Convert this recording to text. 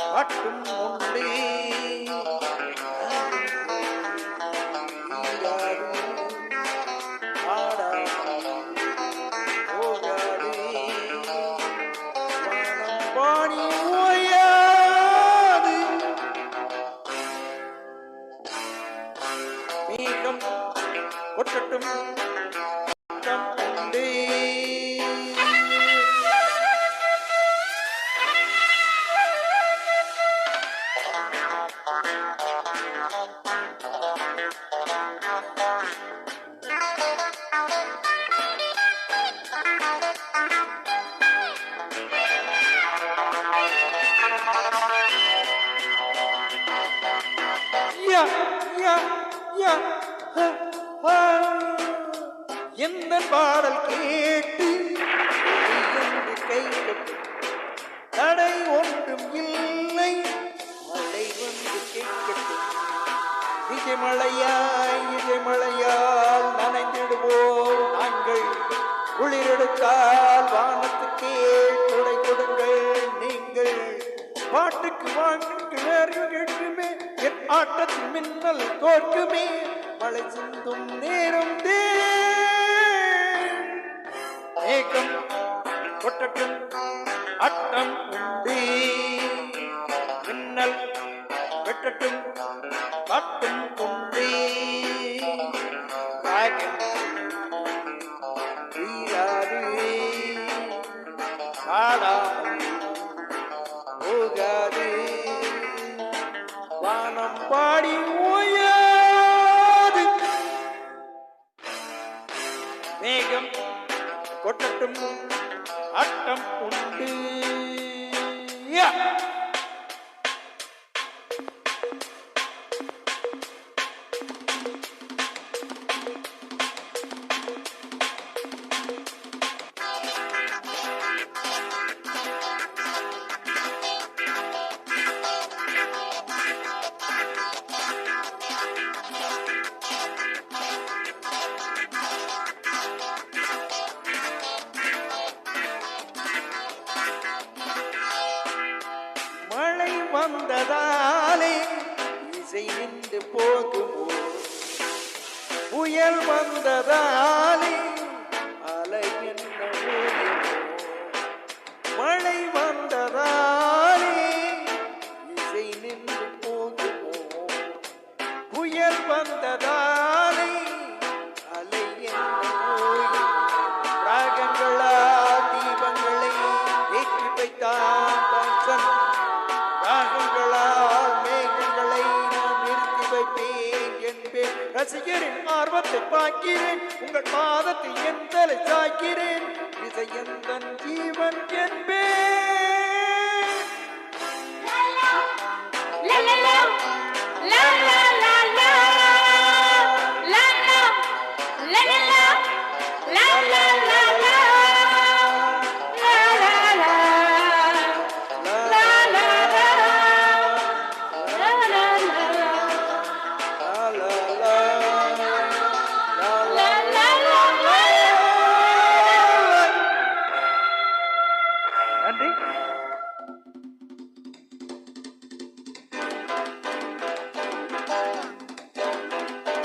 பாட்டும் உண்டு பாணி ஓயாது மேகம் கொட்டட்டும் உண்டு எந்த பாடல் கேட்டு கை தடை ஒன்றும் இல்லை மழை வந்து கேட்கட்டும் இசைமழையால் நனைந்திடுவோம் நாங்கள் குளிரெடுத்தால் வானத்துக்கே துடை கொடுங்கள் நீங்கள் பாட்டுக்கு கேட்குமே என் ஆட்டத்தில் மின்னல் தோற்குமே மழை சிந்தும் நேரம் மேகம் கொட்டட்டும் அட்டம் உண்டு மின்னல் வெட்டட்டும் பட்டும் உண்டு வீராது பாடாமல் போகாது வானம் பாடி ஓயாது மேகம் கொட்டட்டும் அட்டம் உண்டு வந்ததாலே இசை நின்று போகுமோ புயல் வந்ததாலே அலை என்ன மழை வந்ததாலே இசை நின்று போகுமோ புயல் வந்ததாலே அலை என்ன ராகங்களா தீபங்களை ஏற்றி வைத்தான் மேகங்களை நான் நிறுத்தி வைப்பேன் என்பேன் ரசிகரின் ஆர்வத்தை பார்க்கிறேன் உங்கள் பாதத்தில் என் தலை சாய்க்கிறேன் இசையந்தன் ஜீவன் என்பேன் நன்றி.